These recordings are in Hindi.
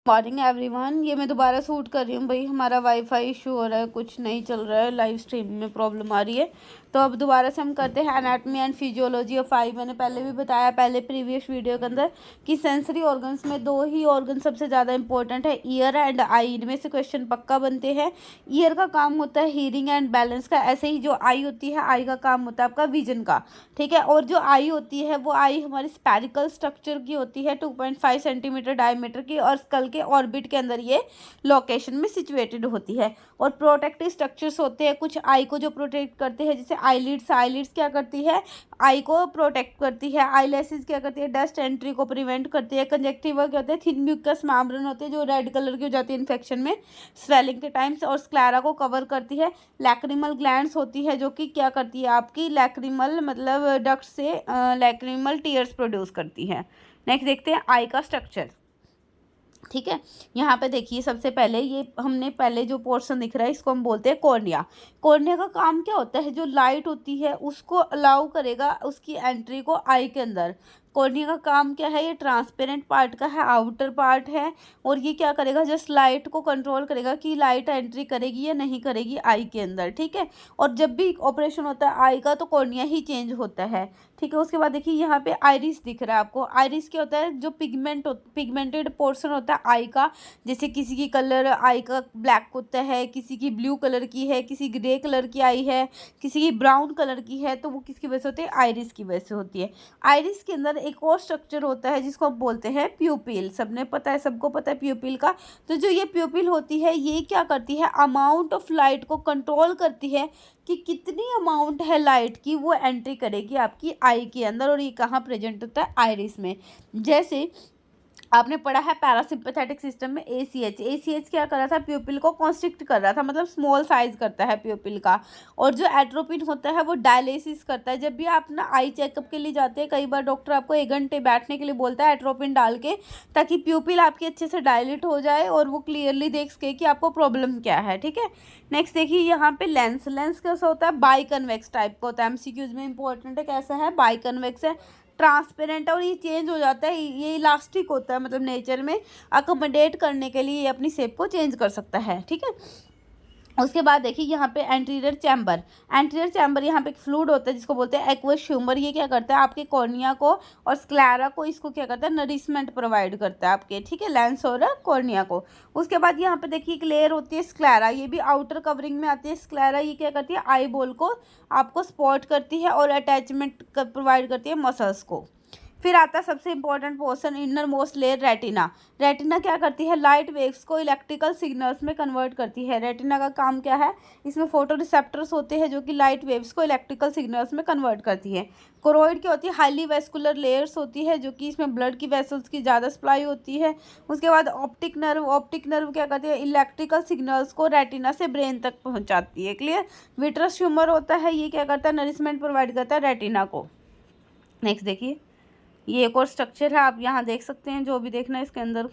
Morning everyone. ये मैं दोबारा शूट कर रही हूँ भाई, हमारा वाईफाई इशू हो रहा है, कुछ नहीं चल रहा है, लाइव स्ट्रीम में प्रॉब्लम आ रही है। तो अब दोबारा से हम करते हैं एनाटमी एंड फिजियोलॉजी ऑफ आई। मैंने पहले भी बताया पहले प्रीवियस वीडियो के अंदर कि सेंसरी ऑर्गन्स में दो ही ऑर्गन सबसे ज़्यादा इंपॉर्टेंट है, ईयर एंड आई। इनमें से क्वेश्चन पक्का बनते हैं। ईयर का काम होता है हीयरिंग एंड बैलेंस का, ऐसे ही जो आई होती है, आई का काम होता है आपका विजन का, ठीक है। और जो आई होती है वो आई हमारी स्पेरिकल स्ट्रक्चर की होती है, 2.5 सेंटीमीटर डायमीटर की, और स्कल के ऑर्बिट के अंदर ये लोकेशन में सिचुएटेड होती है। और प्रोटेक्टिव स्ट्रक्चर्स होते हैं कुछ आई को जो प्रोटेक्ट करते हैं, जैसे आईलिड्स। आईलिड्स क्या करती है, आई को प्रोटेक्ट करती है। आईलैशेस क्या करती है, डस्ट एंट्री को प्रिवेंट करती है। कंजक्टिवा क्या होते हैं, थिन म्यूकस मेम्ब्रेन होते हैं जो रेड कलर की हो जाती है इन्फेक्शन में, स्वेलिंग के टाइम्स। और स्क्लेरा को कवर करती है। लैक्रिमल ग्लैंड्स होती है जो कि क्या करती है आपकी लैक्रिमल मतलब डक्ट से लैक्रिमल टीयर्स प्रोड्यूस करती है। नेक्स्ट देखते हैं आई का स्ट्रक्चर, ठीक है। यहाँ पे देखिए सबसे पहले ये हमने पहले जो पोर्शन दिख रहा है इसको हम बोलते हैं कॉर्निया। कॉर्निया का काम क्या होता है, जो लाइट होती है उसको अलाउ करेगा उसकी एंट्री को आई के अंदर। कॉर्निया का काम क्या है, ये ट्रांसपेरेंट पार्ट का है, आउटर पार्ट है। और ये क्या करेगा, जस्ट लाइट को कंट्रोल करेगा कि लाइट एंट्री करेगी या नहीं करेगी आई के अंदर, ठीक है। और जब भी ऑपरेशन होता है आई का तो कॉर्निया ही चेंज होता है, ठीक है। उसके बाद देखिए यहाँ पे आइरिस दिख रहा है आपको। आइरिस क्या होता है, जो पिगमेंटेड पोर्शन होता है आई का। जैसे किसी की कलर आई का ब्लैक होता है, किसी की ब्लू कलर की है, किसी ग्रे कलर की आई है, किसी की ब्राउन कलर की है, तो वो किसकी वजह से होती है, आइरिस की वजह से होती है। आइरिस के अंदर एक और स्ट्रक्चर होता है जिसको हम बोलते हैं प्यूपिल। सबने पता है, सबको पता है प्यूपिल का। तो जो ये प्यूपिल होती है ये क्या करती है, अमाउंट ऑफ लाइट को कंट्रोल करती है कि कितनी अमाउंट है लाइट की वो एंट्री करेगी आपकी आई के अंदर। और ये कहाँ प्रेजेंट होता है, आइरिस में। जैसे आपने पढ़ा है पैरासिम्पैथेटिक सिस्टम में एसीएच। एसीएच क्या कर रहा था, प्यूपिल को कॉन्स्ट्रिक्ट कर रहा था, मतलब स्मॉल साइज करता है प्यूपिल का। और जो एट्रोपिन होता है वो डायलिसिस करता है। जब भी आप ना आई चेकअप के लिए जाते हैं, कई बार डॉक्टर आपको 1 घंटे बैठने के लिए बोलता है एट्रोपिन डाल के, ताकि प्यूपिल आपकी अच्छे से डायलेट हो जाए और वो क्लियरली देख सके कि आपको प्रॉब्लम क्या है, ठीक है। नेक्स्ट देखिए यहाँ पे लेंस। लेंस कैसा होता है, बाई कन्वेक्स टाइप का होता है, एमसीक्यूज में इंपॉर्टेंट है। कैसा है, बाई कन्वेक्स है, ट्रांसपेरेंट है और ये चेंज हो जाता है, ये इलास्टिक होता है, मतलब नेचर में अकोमोडेट करने के लिए ये अपनी शेप को चेंज कर सकता है, ठीक है। उसके बाद देखिए यहाँ पे एंटीरियर चैम्बर। एंटीरियर चैम्बर यहाँ पे एक फ्लूइड होता है जिसको बोलते हैं एक्वस ह्यूमर। ये क्या करता है, आपके कॉर्निया को और स्क्लेरा को, इसको क्या करता है, नरिशमेंट प्रोवाइड करता है आपके, ठीक है, लेंस और कॉर्निया को। उसके बाद यहाँ पे देखिए एक लेयर होती है स्क्लेरा, ये भी आउटर कवरिंग में आती है स्क्लेरा। ये क्या करती है, आई बॉल को आपको सपोर्ट करती है और अटैचमेंट प्रोवाइड करती है मसल्स को। फिर आता है सबसे important portion, inner most layer retina. Retina क्या करती है, लाइट वेव्स को इलेक्ट्रिकल सिग्नल्स में कन्वर्ट करती है। रेटिना का काम क्या है, इसमें फोटो रिसेप्टर्स होते हैं जो कि लाइट वेव्स को इलेक्ट्रिकल सिग्नल्स में कन्वर्ट करती है। कोरोइड क्या होती है, हाईली वेस्कुलर लेयर्स होती है जो कि इसमें ब्लड की वेसल्स की ज़्यादा सप्लाई होती है। उसके बाद ऑप्टिक नर्व। ऑप्टिक नर्व क्या करती है, इलेक्ट्रिकल सिग्नल्स को रेटिना से ब्रेन तक पहुँचाती है, क्लियर। विट्रस ट्यूमर होता है, ये क्या करता है, नरिशमेंट प्रोवाइड करता है रेटिना को। नेक्स्ट देखिए ये एक और स्ट्रक्चर है, आप यहाँ देख सकते हैं जो भी देखना है इसके अंदर।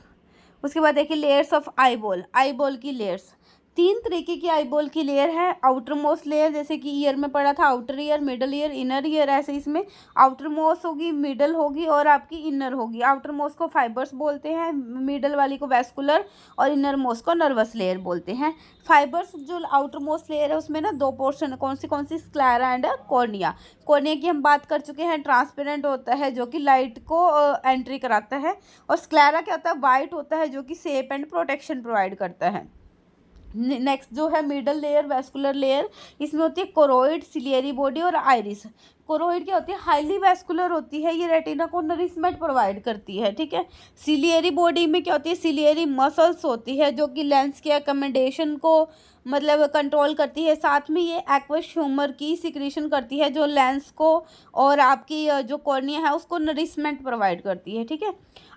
उसके बाद देखिए लेयर्स ऑफ आईबॉल। आईबॉल की लेयर्स 3 तरीके की आईबॉल की लेयर है। आउटर मोस्ट लेयर, जैसे कि ईयर में पढ़ा था, outer ear, middle ear, inner ear. ऐसे इसमें आउटर मोस्ट होगी, मिडल होगी और आपकी इनर होगी। आउटर मोस्ट को फाइबर्स बोलते हैं, मिडल वाली को वैस्कुलर और इनर मोस्ट को नर्वस लेयर बोलते हैं। फाइबर्स जो आउटर मोस्ट लेयर है उसमें ना 2 पोर्शन, कौन सी स्क्लेरा एंड कॉर्निया। कॉर्निया की हम बात कर चुके हैं, ट्रांसपेरेंट होता है जो कि लाइट को एंट्री कराता है। और स्क्लेरा क्या होता है, वाइट होता है जो कि शेप एंड प्रोटेक्शन प्रोवाइड करता है। नेक्स्ट जो है मिडल लेयर, वैस्कुलर लेयर, इसमें होती है कोरोइड, सिलियरी बॉडी और आइरिस। कोरोइड क्या होती है, हाईली वैस्कुलर होती है, ये रेटिना को नरिशमेंट प्रोवाइड करती है, ठीक है। सिलियरी बॉडी में क्या होती है, सिलियरी मसल्स होती है जो कि लेंस के अकोमोडेशन को मतलब कंट्रोल करती है। साथ में ये एक्वस ह्यूमर की सिक्रीशन करती है जो लेंस को और आपकी जो कॉर्निया है उसको नरिशमेंट प्रोवाइड करती है, ठीक है।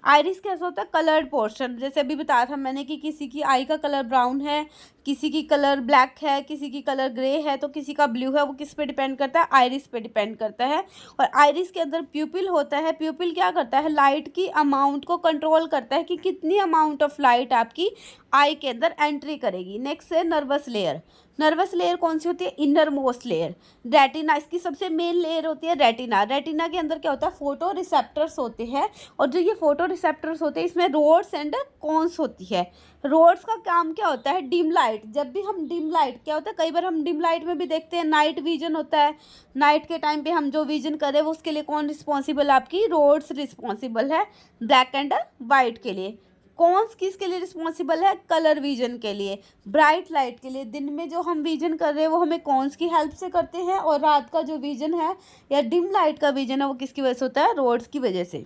आइरिस कैसा होता है, कलर्ड पोर्शन। जैसे अभी बताया था मैंने कि किसी की आई का कलर ब्राउन है, किसी की कलर ब्लैक है, किसी की कलर ग्रे है, तो किसी का ब्लू है। वो किस पे डिपेंड करता है, आइरिस पे डिपेंड करता है। और आइरिस के अंदर प्यूपिल होता है। प्यूपिल क्या करता है, लाइट की अमाउंट को कंट्रोल करता है कि कितनी अमाउंट ऑफ लाइट आपकी आई के अंदर एंट्री करेगी। नेक्स्ट है नर्वस लेयर। नर्वस लेयर कौन सी होती है? Inner most layer. रेटिना इसकी सबसे मेन लेयर होती है रेटिना। रेटिना के अंदर क्या होता है? फोटो रिसेप्टर्स होते हैं, और जो ये फोटो रिसेप्टर्स होते हैं इसमें रोड्स एंड कॉन्स होती है। रोड्स का काम क्या होता है? Dim light. जब भी हम डिम लाइट क्या होता है, कई बार हम डिम लाइट में भी देखते हैं, नाइट विजन होता है, नाइट के टाइम पे हम जो विजन कर रहे हैं वो उसके लिए कौन रिस्पॉन्सिबल? आपकी रोड्स रिस्पॉन्सिबल है ब्लैक एंड वाइट के लिए। कौन किसके लिए रिस्पॉन्सिबल है? कलर विजन के लिए, ब्राइट लाइट के लिए। दिन में जो हम विजन कर रहे हैं वो हमें कौन की हेल्प से करते हैं, और रात का जो विजन है या डिम लाइट का विजन है वो किसकी वजह से होता है? रोड्स की वजह से।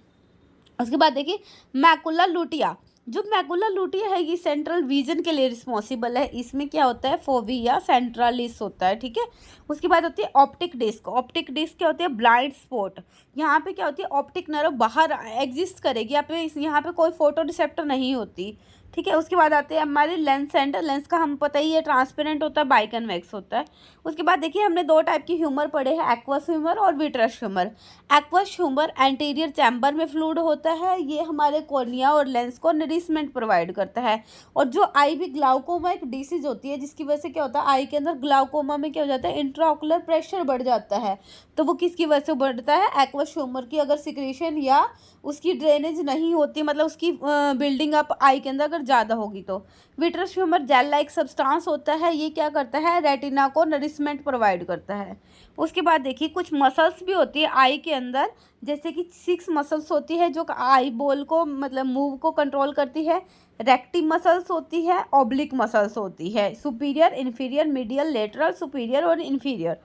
उसके बाद देखिए मैकुला लुटिया। जो मैकुला लुटिया है ये सेंट्रल विजन के लिए रिस्पॉन्सिबल है। इसमें क्या होता है? फोविया सेंट्रालिस होता है, ठीक है। उसके बाद होती है ऑप्टिक डिस्क। ऑप्टिक डिस्क क्या होती है? Blind spot. यहाँ पे क्या होती है? ऑप्टिक नर्व बाहर एग्जिस्ट करेगी, यहाँ पे कोई फोटो रिसेप्टर नहीं होती, ठीक है। उसके बाद आते हैं हमारे लेंस एंड लेंस का हम पता ही है ट्रांसपेरेंट होता है, बाइकन्वेक्स होता है। उसके बाद देखिए हमने दो टाइप की ह्यूमर पढ़े हैं, एक्वस ह्यूमर और vitreous humour. Aqueous humour anterior chamber में फ्लूइड होता है, ये हमारे कॉर्निया और लेंस को नरिशमेंट प्रोवाइड करता है। और जो आई भी ग्लाउकोमा एक डिसीज होती है जिसकी वजह से क्या होता है? आई के अंदर ग्लाउकोमा में क्या हो जाता है? इंट्राओकुलर प्रेशर बढ़ जाता है। तो वो किसकी वजह से बढ़ता है? एक्वस ह्यूमर की अगर सिक्रेशन या उसकी ड्रेनेज नहीं होती, मतलब उसकी बिल्डिंग अप आई के अंदर अगर ज़्यादा होगी तो। Vitreous humour gel like substance होता है, ये क्या करता है? रेटिना को नरिशमेंट प्रोवाइड करता है। उसके बाद देखिए कुछ मसल्स भी होती है आई के अंदर, जैसे कि 6 मसल्स होती है जो आई बॉल को मतलब मूव को कंट्रोल करती है। रेक्टिव मसल्स होती है, ऑब्लिक मसल्स होती है, superior, inferior, medial, lateral, superior और इन्फीरियर।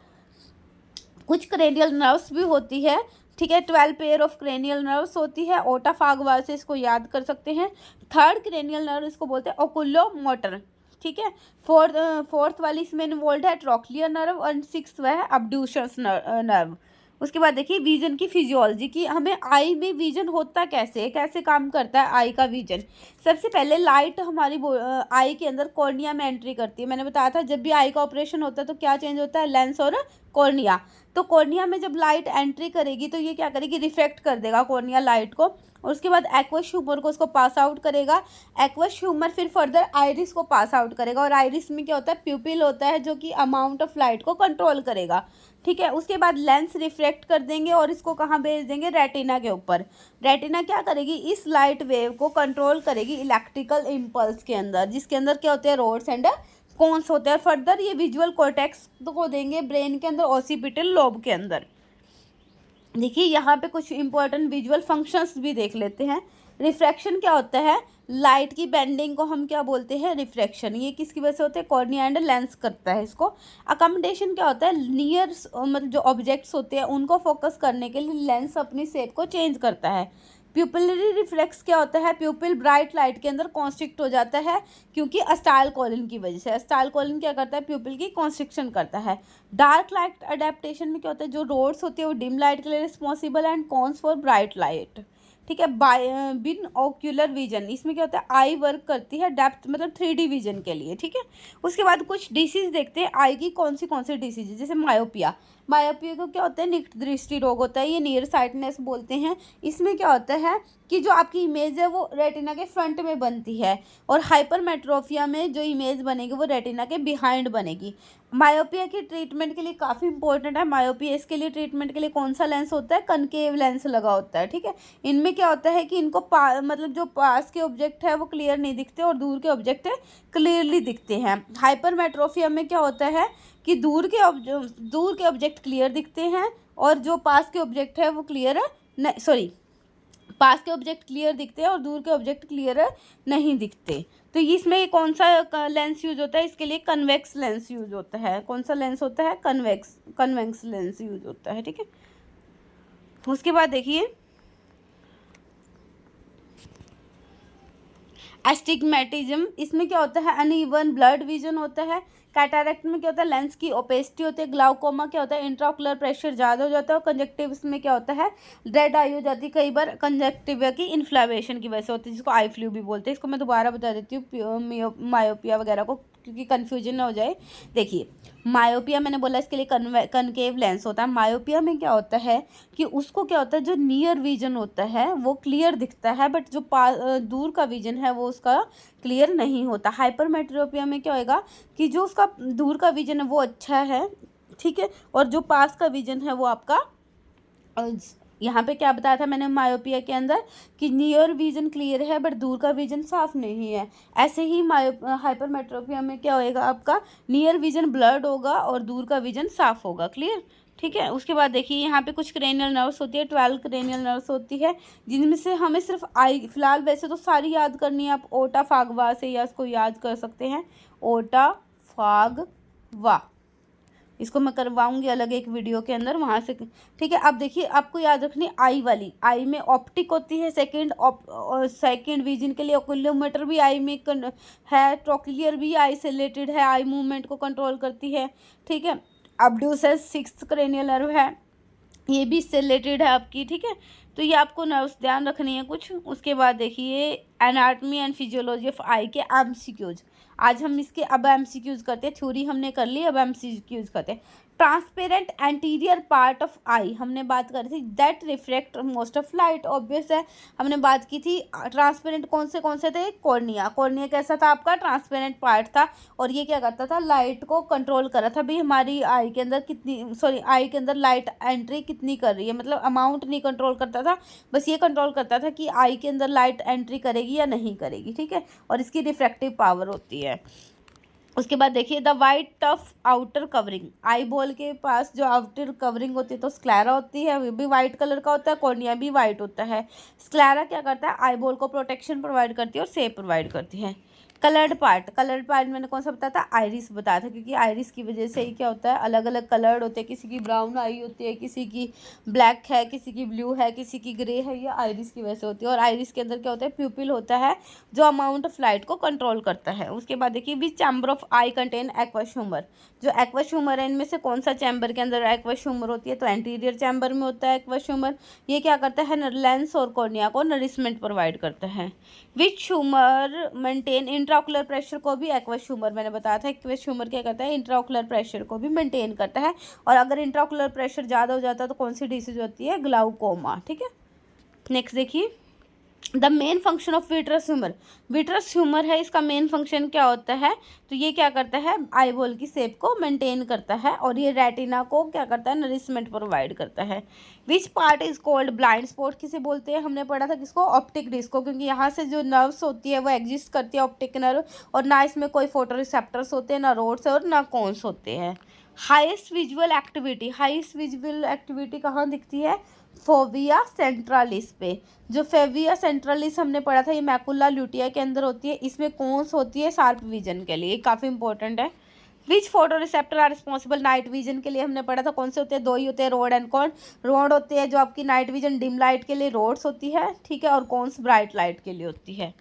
कुछ क्रेनियल नर्व्स भी होती है, ठीक है। 12 पेयर ऑफ क्रेनियल नर्व्स होती है। ओटाफागवा से इसको याद कर सकते हैं। थर्ड क्रेनियल नर्व इसको बोलते हैं ओकुलो मोटर, ठीक है। फोर्थ वाली इसमें इन्वॉल्व है ट्रोक्लियर नर्व, और 6th वह है अब्ड्यूशंस नर्व। उसके बाद देखिए विजन की फिजियोलॉजी की, हमें आई में विजन होता कैसे, कैसे काम करता है आई का विजन। सबसे पहले लाइट हमारी आई के अंदर कॉर्निया में एंट्री करती है। मैंने बताया था जब भी आई का ऑपरेशन होता है तो क्या चेंज होता है? लेंस और कॉर्निया। तो कॉर्निया में जब लाइट एंट्री करेगी तो ये क्या करेगी? रिफ्लेक्ट कर देगा कॉर्निया लाइट को, और उसके बाद एक्वस ह्यूमर को उसको पास आउट करेगा। एक्वस ह्यूमर फिर फर्दर आइरिस को पास आउट करेगा, और आइरिस में क्या होता है? प्यूपिल होता है जो कि अमाउंट ऑफ लाइट को कंट्रोल करेगा, ठीक है। उसके बाद लेंस रिफ्लेक्ट कर देंगे और इसको कहाँ भेज देंगे? रेटिना के ऊपर। रेटिना क्या करेगी? इस लाइट वेव को कंट्रोल करेगी इलेक्ट्रिकल इम्पल्स के अंदर, जिसके अंदर क्या होते हैं? रोड्स एंड कॉन्स होते हैं। फर्दर ये विजुअल कॉर्टेक्स को देंगे ब्रेन के अंदर, ऑसिपिटल लोब के अंदर। देखिए यहाँ पे कुछ इंपॉर्टेंट विजुअल फंक्शंस भी देख लेते हैं। रिफ्रैक्शन क्या होता है? लाइट की बेंडिंग को हम क्या बोलते हैं? रिफ्रैक्शन। ये किसकी वजह से होता है? कॉर्निया एंड लेंस करता है इसको। अकोमोडेशन क्या होता है? नियर मतलब जो ऑब्जेक्ट्स होते हैं उनको फोकस करने के लिए लेंस अपनी शेप को चेंज करता है। प्यूपिलरी रिफ्लेक्स क्या होता है? प्यूपिल ब्राइट लाइट के अंदर कॉन्स्ट्रिक्ट हो जाता है, क्योंकि अस्टाइल कोलिन की वजह से। अस्टाइल कोलिन क्या करता है? प्यूपिल की कॉन्स्ट्रिक्शन करता है। डार्क लाइट अडेप्टेशन में क्या होता है? जो रोड्स होती है वो डिम लाइट के लिए रिस्पॉन्सिबल है, and cons for bright light, ठीक है। बिन ऑक्यूलर विजन, इसमें क्या होता है? आई वर्क करती है डेप्थ मतलब 3D विजन के लिए, ठीक है। उसके बाद कुछ डिसीज देखते हैं आई की, कौन सी डिसीज है। जैसे मायोपिया। मायोपिया को क्या होता है? निकट दृष्टि रोग होता है, ये नियर साइटनेस बोलते हैं। इसमें क्या होता है कि जो आपकी इमेज है वो रेटिना के फ्रंट में बनती है, और हाइपरमेट्रोपिया में जो इमेज बनेगी वो रेटिना के बिहाइंड बनेगी। मायोपिया की ट्रीटमेंट के लिए काफ़ी इंपॉर्टेंट है मायोपिया। इसके लिए ट्रीटमेंट के लिए कौन सा लेंस होता है? कनकेव लेंस लगा होता है, ठीक है। इनमें क्या होता है कि इनको मतलब जो पास के ऑब्जेक्ट है वो क्लियर नहीं दिखते, और दूर के ऑब्जेक्ट है क्लियरली दिखते हैं। हाइपरमेट्रोपिया में क्या होता है कि दूर के ऑब्जेक्ट क्लियर दिखते हैं, और जो पास के ऑब्जेक्ट है वो क्लियर नहीं, सॉरी, पास के ऑब्जेक्ट क्लियर दिखते हैं और दूर के ऑब्जेक्ट क्लियर नहीं दिखते। तो इसमें कौन सा लेंस यूज होता है? इसके लिए कन्वेक्स लेंस यूज होता है। कौन सा लेंस होता है? कन्वेक्स लेंस यूज होता है, ठीक है। उसके बाद देखिए एस्टिग्मेटिज्म। इसमें क्या होता है? अनइवन ब्लड विजन होता है। कैटरैक्ट में क्या होता है? लेंस की ओपेसिटी होती है। ग्लाउकोमा क्या होता है? इंट्राओकुलर प्रेशर ज़्यादा हो जाता है। और कंजक्टिव्स में क्या होता है? रेड आई हो जाती है। कई बार कंजक्टिवा की इन्फ्लेमेशन की वजह से होती है, जिसको आई फ्लू भी बोलते हैं। इसको मैं दोबारा बता देती हूँ मायोपिया वगैरह को, क्योंकि कन्फ्यूजन ना हो जाए। देखिए मायोपिया मैंने बोला इसके लिए कनकेव लेंस होता है। मायोपिया में क्या होता है कि उसको क्या होता है? जो नियर विजन होता है वो क्लियर दिखता है, बट जो दूर का विजन है वो उसका क्लियर नहीं होता। हाइपरमेट्रोपिया में क्या होएगा कि जो उसका उसका दूर का विजन है वो अच्छा है, ठीक है। और जो पास का विजन है वो आपका यहाँ पे क्या बताया था मैंने मायोपिया के अंदर कि नियर विजन क्लियर है बट दूर का विजन साफ नहीं है। ऐसे ही हाइपरमेट्रोपिया में क्या होएगा, आपका नियर विजन ब्लर्ड होगा और दूर का विजन साफ होगा। क्लियर, ठीक है। उसके बाद देखिए यहाँ पे कुछ क्रेनियल नर्व्स होती है, 12 क्रेनियल नर्व्स होती है, जिनमें से हमें सिर्फ आई फिलहाल वैसे तो सारी याद करनी है, आप ओटा फागवा से या इसको याद कर सकते हैं, ओटा फागवा। इसको मैं करवाऊंगी अलग एक वीडियो के अंदर, वहाँ से, ठीक है। अब देखिए आपको याद रखनी आई वाली, आई में ऑप्टिक होती है, सेकंड विजन के लिए ओक्यूलोमीटर भी आई में है, ट्रोक्लियर भी आई से रिलेटेड है, आई मूवमेंट को कंट्रोल करती है, ठीक है। अब्ड्यूसेस 6th क्रेनियल नर्व है, ये भी इससे रिलेटेड है आपकी, ठीक है। तो ये आपको नर्व्स ध्यान रखनी है कुछ। उसके बाद देखिए एनाटमी एंड फिजियोलॉजी ऑफ आई के एमसीक्यूज। आज हम इसके अब एमसीक्यूज करते हैं, थ्योरी हमने कर ली, अब एमसीक्यूज करते हैं। ट्रांसपेरेंट एंटीरियर पार्ट ऑफ आई हमने बात करी थी, that reflect most of light, obvious है। हमने बात की थी ट्रांसपेरेंट कौन से थे, कॉर्निया। कॉर्निया कैसा था आपका, ट्रांसपेरेंट पार्ट था, और ये क्या करता था, लाइट को कंट्रोल कर रहा था भाई हमारी आई के अंदर आई के अंदर लाइट एंट्री कितनी कर रही है, मतलब अमाउंट नहीं कंट्रोल करता था, बस ये कंट्रोल करता था कि आई के अंदर लाइट एंट्री करेगी या नहीं करेगी, ठीक है। और इसकी रिफ्रैक्टिव पावर होती है। उसके बाद देखिए the white tough outer covering, eye ball के पास जो आउटर कवरिंग होती है तो स्क्लेरा होती है, वो भी वाइट कलर का होता है, कॉर्निया भी वाइट होता है। स्क्लेरा क्या करता है, आई बॉल को प्रोटेक्शन प्रोवाइड करती है और शेप प्रोवाइड करती है। कलर्ड पार्ट मैंने कौन सा बताया था, आइरिस बताया था, क्योंकि आइरिस की वजह से ही क्या होता है, अलग अलग कलर्ड होते हैं, किसी की ब्राउन आई होती है, किसी की ब्लैक है, किसी की ब्लू है, किसी की ग्रे है, ये आइरिस की वजह से होती है। और आइरिस के अंदर क्या होता है, प्यूपिल होता है जो अमाउंट ऑफ लाइट को कंट्रोल करता है। उसके बाद देखिए which chamber of eye contain aqueous humour, जो एक्वस ह्यूमर है इनमें से कौन सा चैम्बर के अंदर एक्वस ह्यूमर होती है, तो एंटीरियर चैम्बर में होता है एक्वस ह्यूमर। ये क्या करता है, लेंस और कॉर्निया को नरिशमेंट प्रोवाइड करता है। विच ह्यूमर मेंटेन इंट्राओकुलर प्रेशर को भी, एक्वस ह्यूमर मैंने बताया था, एक्वस ह्यूमर क्या करता है, इंट्राओकुलर प्रेशर को भी मेंटेन करता है। और अगर इंट्राओकुलर प्रेशर ज़्यादा हो जाता है तो कौन सी डिसीज होती है, ग्लाउकोमा, ठीक है। नेक्स्ट देखिए the main function of vitreous humour, vitreous humour है, इसका मेन फंक्शन क्या होता है, तो ये क्या करता है, आई बॉल की शेप को मेंटेन करता है, और ये रेटिना को क्या करता है, नरिशमेंट प्रोवाइड करता है। विच part is called blind spot, किसे बोलते हैं, हमने पढ़ा था किसको, ऑप्टिक डिस्क को, क्योंकि यहाँ से जो नर्व्स होती है वो एग्जिस्ट करती है ऑप्टिक नर्व, और ना इसमें कोई फोटो रिसेप्टर्स होते हैं, ना रोड्स और ना कोन्स होते हैं। हाईएस्ट विजुअल एक्टिविटी कहाँ दिखती है, फोविया सेंट्रालिस पे। जो फेविया सेंट्रालिस हमने पढ़ा था ये मैकुला ल्यूटिया के अंदर होती है, इसमें कौन्स होती है शार्प विजन के लिए, काफ़ी इंपॉर्टेंट है। Which photoreceptor are responsible night vision के लिए, हमने पढ़ा था कौन से होते हैं, दो ही होते हैं, रोड एंड कॉन। रोड होते हैं जो आपकी नाइट विजन डिम लाइट के लिए रोड्स होती है, ठीक है, और कॉन्स ब्राइट लाइट के लिए होती है।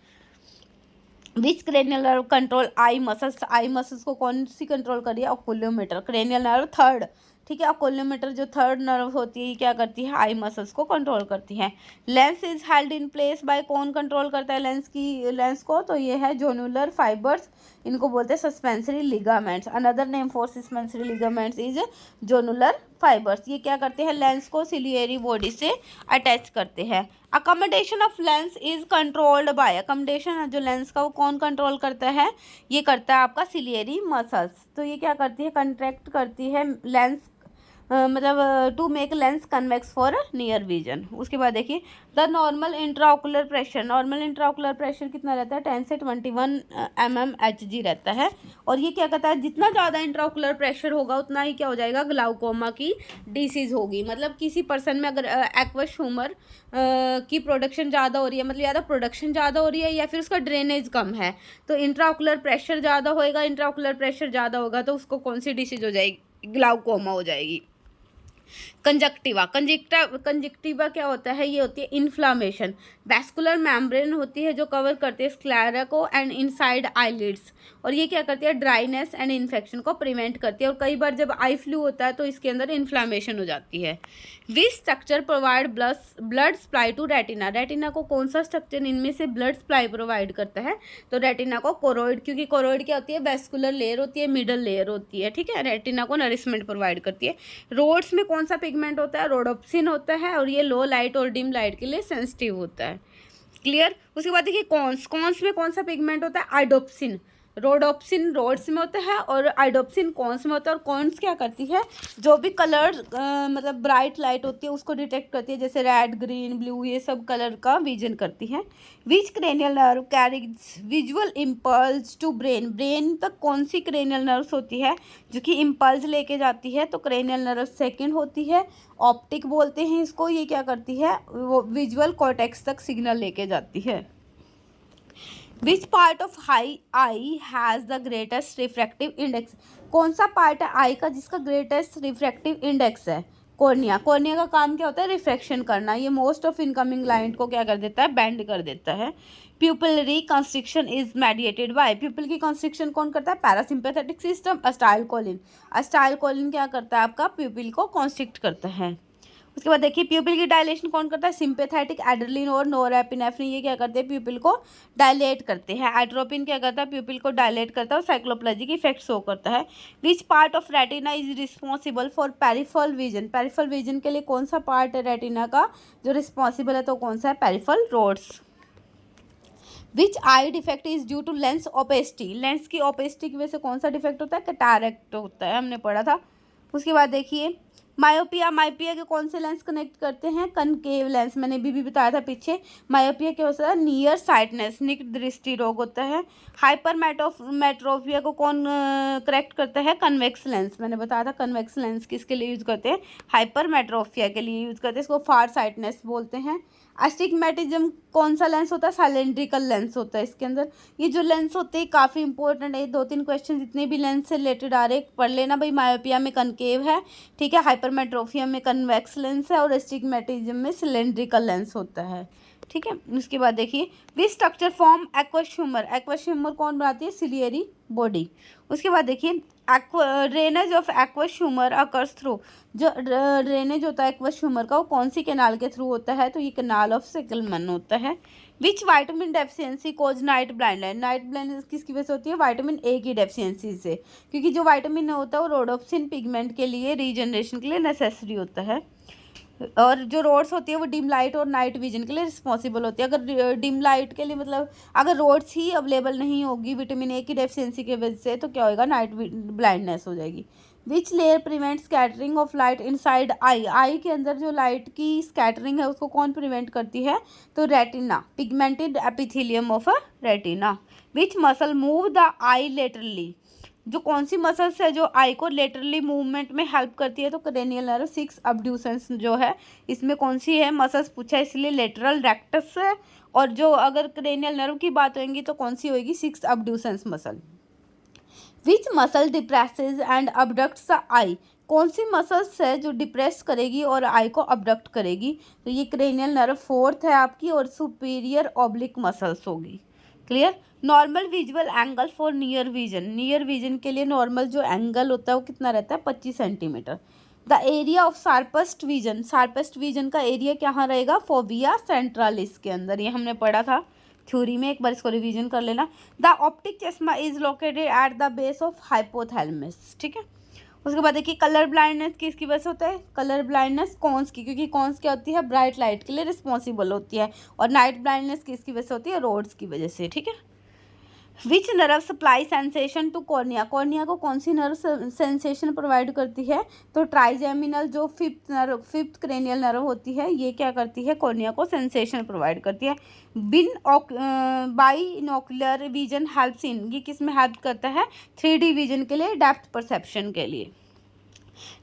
Which cranial nerve control eye muscles को कौन सी कंट्रोल करिए, ओक्यूलोमीटर, क्रेनियल नर्व थर्ड, ठीक है। ओक्यूलोमीटर जो थर्ड नर्व होती है ये क्या करती है, आई मसल्स को कंट्रोल करती है। Lens is held in place by, कौन कंट्रोल करता है लेंस को, तो ये है जोनुलर फाइबर्स, इनको बोलते हैं suspensory ligaments. Another name for suspensory ligaments is zonular fibres. ये क्या करते हैं, लेंस को सिलियरी बॉडी से अटैच करते हैं। Accommodation of lens is controlled by, accommodation जो लेंस का वो कौन कंट्रोल करता है, ये करता है आपका सिलियरी मसल्स। तो ये क्या करती है, कंट्रैक्ट करती है लेंस, मतलब to make lens convex for near vision. उसके बाद देखिए द नॉर्मल इंट्राओकुलर प्रेशर कितना रहता है, 10 से 21 mmHg रहता है। और ये क्या कहता है, जितना ज़्यादा इंट्राओकुलर प्रेशर होगा उतना ही क्या हो जाएगा, ग्लाउकोमा की डिसीज़ होगी। मतलब किसी पर्सन में अगर एक्वस ह्यूमर की प्रोडक्शन ज़्यादा हो रही है, मतलब या तो प्रोडक्शन ज़्यादा हो रही है या फिर उसका ड्रेनेज कम है, तो इंट्राओकुलर प्रेशर ज़्यादा होएगा, इंट्राओकुलर प्रेशर ज़्यादा होगा तो उसको कौन सी डिसीज़ हो जाएगी, ग्लाउकोमा हो जाएगी। कंजक्टिवा क्या होता है, ये होती है इन्फ्लामेशन। वैस्कुलर मेम्ब्रेन होती है जो कवर करती है स्क्लेरा को एंड इनसाइड आईलिड्स, और ये क्या करती है, ड्राइनेस एंड इन्फेक्शन को प्रिवेंट करती है। और कई बार जब आई फ्लू होता है तो इसके अंदर इन्फ्लामेशन हो जाती है। Which structure provide blood supply to retina, retina को कौन सा स्ट्रक्चर इनमें से ब्लड सप्लाई प्रोवाइड करता है, तो रेटिना को कोरोइड, क्योंकि कोरोइड क्या होती है, वैस्कुलर लेयर होती है, मिडल लेयर होती है, ठीक है, रेटिना को नरिशमेंट प्रोवाइड करती है। रोड्स में कौन सा पिगमेंट होता है, रोडोप्सिन होता है, और ये लो लाइट और डिम लाइट के लिए सेंसिटिव होता है। क्लियर। उसके बाद देखिए कॉन्स में कौन सा पिगमेंट होता है, आइडोप्सिन, रोडोप्सिन रोड्स में होता है और आइडोप्सिन कॉन्स में होता है। और कॉन्स क्या करती है, जो भी कलर मतलब ब्राइट लाइट होती है उसको डिटेक्ट करती है, जैसे रेड, ग्रीन, ब्लू, ये सब कलर का विजन करती है। Which cranial nerve carries visual impulse to brain, brain तक कौन सी क्रेनियल नर्व्स होती है जो कि इम्पल्स लेके जाती है, तो क्रेनियल नर्व सेकेंड होती है, ऑप्टिक बोलते हैं इसको। ये क्या करती है, वो विजुअल कॉर्टेक्स तक सिग्नल लेके जाती है। Which part of I has the greatest refractive index, कौन सा पार्ट है आई का जिसका ग्रेटेस्ट रिफ्रैक्टिव इंडेक्स है, कॉर्निया। कॉर्निया का काम क्या होता है, रिफ्रैक्शन करना। ये मोस्ट ऑफ इनकमिंग लाइट को क्या कर देता है, बेंड कर देता है। Pupillary constriction is mediated bye, प्यूपिल की कंस्ट्रिक्शन कौन करता है, पैरासिम्पैथेटिक सिस्टम, अस्टाइलकोलिन। अस्टाइलकोलिन क्या करता है, आपका प्यूपिल को कॉन्स्ट्रिक्ट करता है। उसके बाद देखिए प्यूपिल की डायलेशन कौन करता है, सिंपैथेटिक एड्रेनलिन और नोरेपिनेफ्रिन, ये क्या करते हैं, प्यूपिल को डायलेट करते हैं। एट्रोपिन क्या करता है, प्यूपिल को डायलेट करता है और साइक्लोप्लेजिक इफेक्ट शो करता है। Which part of retina is responsible for peripheral vision, peripheral vision के लिए कौन सा पार्ट है रेटिना का जो रिस्पॉन्सिबल है, तो कौन सा है, peripheral rods. Which eye defect is due to lens opacity, lens की ओपेसिटी की वजह से कौन सा डिफेक्ट होता है, कैटारेक्ट होता है, हमने पढ़ा था। उसके बाद देखिए मायोपिया, मायोपिया के कौन से लेंस कनेक्ट करते हैं, कनकेव लेंस, मैंने भी बताया था पीछे। मायोपिया क्या होता है, नियर साइटनेस, निकट दृष्टि रोग होता है। हाइपरमेट्रोपिया को कौन करेक्ट करता है, कन्वेक्स लेंस, मैंने बताया था कन्वेक्स लेंस किसके लिए यूज करते हैं, हाइपरमेट्रोपिया के लिए यूज करते हैं, इसको फार साइटनेस बोलते हैं। अस्टिग्मेटिज्म कौन सा लेंस होता है, सिलेंड्रिकल लेंस होता है इसके अंदर। ये जो लेंस होते हैं काफ़ी इंपॉर्टेंट है, 2-3 क्वेश्चन जितने भी लेंस से रिलेटेड आ रहे पढ़ लेना भाई। मायोपिया में कनकेव है, ठीक है, हाइपरमेट्रोपिया में कन्वेक्स लेंस है और अस्टिग्मेटिज्म में सिलेंड्रिकल लेंस होता है, ठीक है। उसके बाद देखिए which structure form aqueous humour, aqueous humour कौन बनाती है, सिलियरी बॉडी। उसके बाद देखिए drainage of aqueous humour occurs through, जो ड्रेनेज होता है एक्वस ह्यूमर का वो कौन सी कैनाल के थ्रू होता है, तो ये कैनाल ऑफ सिकलमैन होता है। Which vitamin deficiency cause night blindness, night blindness किसकी वजह से होती है, विटामिन ए की डेफिशिएंसी से, क्योंकि जो विटामिन होता है वो रोडोप्सिन पिगमेंट के लिए रीजनरेशन के लिए नेसेसरी होता है। और जो रोड्स होती है वो डिम लाइट और नाइट विजन के लिए रिस्पॉन्सिबल होती है। अगर डिम लाइट के लिए मतलब अगर रोड्स ही अवेलेबल नहीं होगी विटामिन ए की डेफिशिएंसी की वजह से, तो क्या होएगा, नाइट ब्लाइंडनेस हो जाएगी। Which layer prevent scattering of light inside eye, eye के अंदर जो लाइट की स्कैटरिंग है उसको कौन प्रिवेंट करती है, तो retina, pigmented epithelium of a retina. Which muscle move the eye laterally, जो कौन सी मसल्स है जो आई को लेटरली मूवमेंट में हेल्प करती है, तो क्रेनियल नर्व 6 अब्ड्यूसेंस जो है इसमें कौन सी है मसल्स पूछा है, इसलिए लेटरल रेक्टस है। और जो अगर क्रेनियल नर्व की बात होगी तो कौन सी होगी, 6 abducens muscle. Which muscle depresses and abducts the eye, कौन सी मसल्स है जो डिप्रेस करेगी और आई को अबडक्ट करेगी, तो ये क्रेनियल नर्व 4th है आपकी और सुपीरियर ऑब्लिक मसल्स होगी। Clear. Normal visual angle for near vision, near vision के लिए नॉर्मल जो एंगल होता है वो कितना रहता है, 25 centimetre. The area of sharpest vision, sharpest vision का एरिया कहाँ रहेगा, फोविया सेंट्रालिस के अंदर, ये हमने पढ़ा था थ्योरी में, एक बार इसको रिवीजन कर लेना। द ऑप्टिक चश्मा is located at the base of hypothalamus, ठीक है। उसके बाद देखिए कलर ब्लाइंडनेस किसकी वजह से होता है, कलर ब्लाइंडनेस कॉन्स की, क्योंकि कॉन्स क्या होती है, ब्राइट लाइट के लिए रिस्पॉन्सिबल होती है। और नाइट ब्लाइंडनेस किसकी वजह से होती है, रोड्स की वजह से, ठीक है। Which nerve supply sensation to cornea, cornea को कौन सी नर्व सेंसेशन प्रोवाइड करती है, तो ट्राइजेमिनल जो फिफ्थ क्रेनियल नर्व होती है ये क्या करती है, कॉर्निया को सेंसेशन प्रोवाइड करती है। बाइनोकुलर विजन हेल्प्स इन, ये किस में हेल्प करता है, 3D विजन के लिए, डेप्थ परसेप्शन के लिए।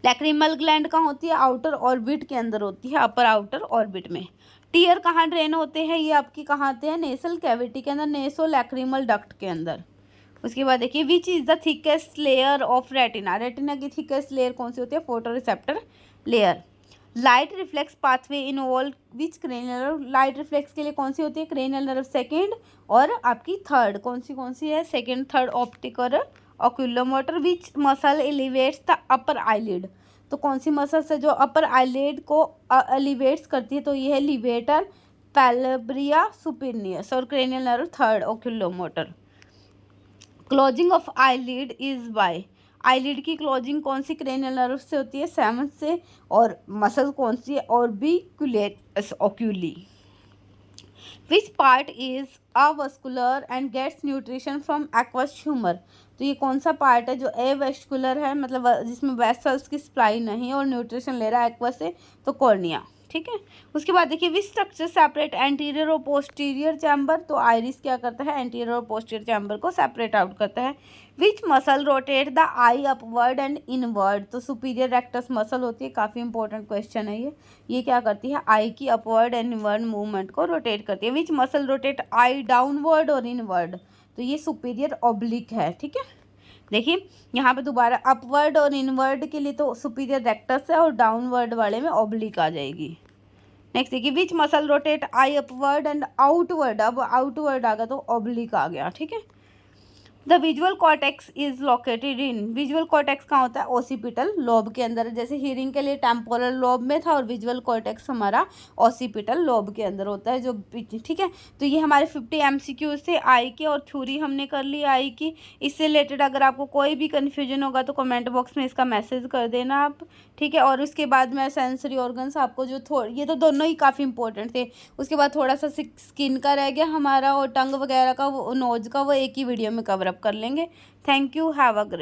लैक्रिमल ग्लैंड कहाँ होती है, आउटर ऑर्बिट के अंदर होती है, अपर आउटर ऑर्बिट में। टीयर कहाँ ड्रेन होते हैं, ये आपकी कहाँ आते हैं, नेसल कैविटी के अंदर, नेसो लैक्रिमल डक्ट के अंदर। उसके बाद देखिए which is the thickest layer of retina, retina की थिकेस्ट लेयर कौन सी होती है, photoreceptor layer. Light reflex pathway involve which cranial nerve, light reflex के लिए कौन सी होती है, क्रेनियल नर्व सेकेंड और आपकी थर्ड, कौन सी है, सेकेंड थर्ड ऑप्टिक और oculomotor. Which muscle elevates the upper eyelid, तो कौन सी मसल्स है जो अपर आईलिड को एलिवेट्स करती है, तो ये है लिवेटर, पैल्ब्रिया, सुपीरियस और cranial nerve third oculomotor. Closing of eyelid is by, eyelid की क्लोजिंग कौन सी क्रेनियल नर्व से होती है, 7th से, और मसल कौन सी है, orbicularis oculi. Which part is avascular and gets nutrition from aqueous humour. तो ये कौन सा पार्ट है जो एवेस्कुलर है, मतलब जिसमें वेसल्स की सप्लाई नहीं है और न्यूट्रिशन ले रहा है एक्वस से, तो कॉर्निया। ठीक है, उसके बाद देखिए विच स्ट्रक्चर सेपरेट एंटीरियर और पोस्टीरियर चैम्बर। तो आइरिस क्या करता है, एंटीरियर और पोस्टीरियर चैम्बर को सेपरेट आउट करता है। Which muscle rotate the I upward and inward. तो सुपीरियर रेक्टस मसल होती है, काफ़ी इंपॉर्टेंट क्वेश्चन है ये क्या करती है, आई की अपवर्ड एंड इनवर्ड मूवमेंट को रोटेट करती है। Which muscle rotate I downward और इनवर्ड। तो ये सुपीरियर ऑब्लिक है। ठीक है, देखिए यहाँ पे दोबारा अपवर्ड और इनवर्ड के लिए तो सुपीरियर रेक्टस है और डाउनवर्ड वाले में ऑब्लिक आ जाएगी। नेक्स्ट देखिए which muscle rotate I upward and outward. अब आउटवर्ड आ गया तो ऑब्लिक आ गया। ठीक है, the visual cortex is located in. Visual cortex कहाँ होता है, ओसिपिटल लोब के अंदर। जैसे हियरिंग के लिए टेम्पोरल लोब में था और विजुअल कॉर्टेक्स हमारा ओसिपिटल लोब के अंदर होता है जो। ठीक है, तो ये हमारे 50 MCQ थे आई के, और थ्योरी हमने कर ली आई की। इससे रिलेटेड अगर आपको कोई भी कन्फ्यूजन होगा तो कमेंट बॉक्स में इसका मैसेज कर देना आप। ठीक है, और उसके बाद मैं सेंसरी ऑर्गन्स आपको जो ये तो दोनों ही काफ़ी इंपॉर्टेंट थे। उसके बाद थोड़ा सा स्किन का रह गया हमारा, और टंग वगैरह का, वो नोज का, वो एक ही वीडियो में कवर अप कर लेंगे। Thank you, have a great.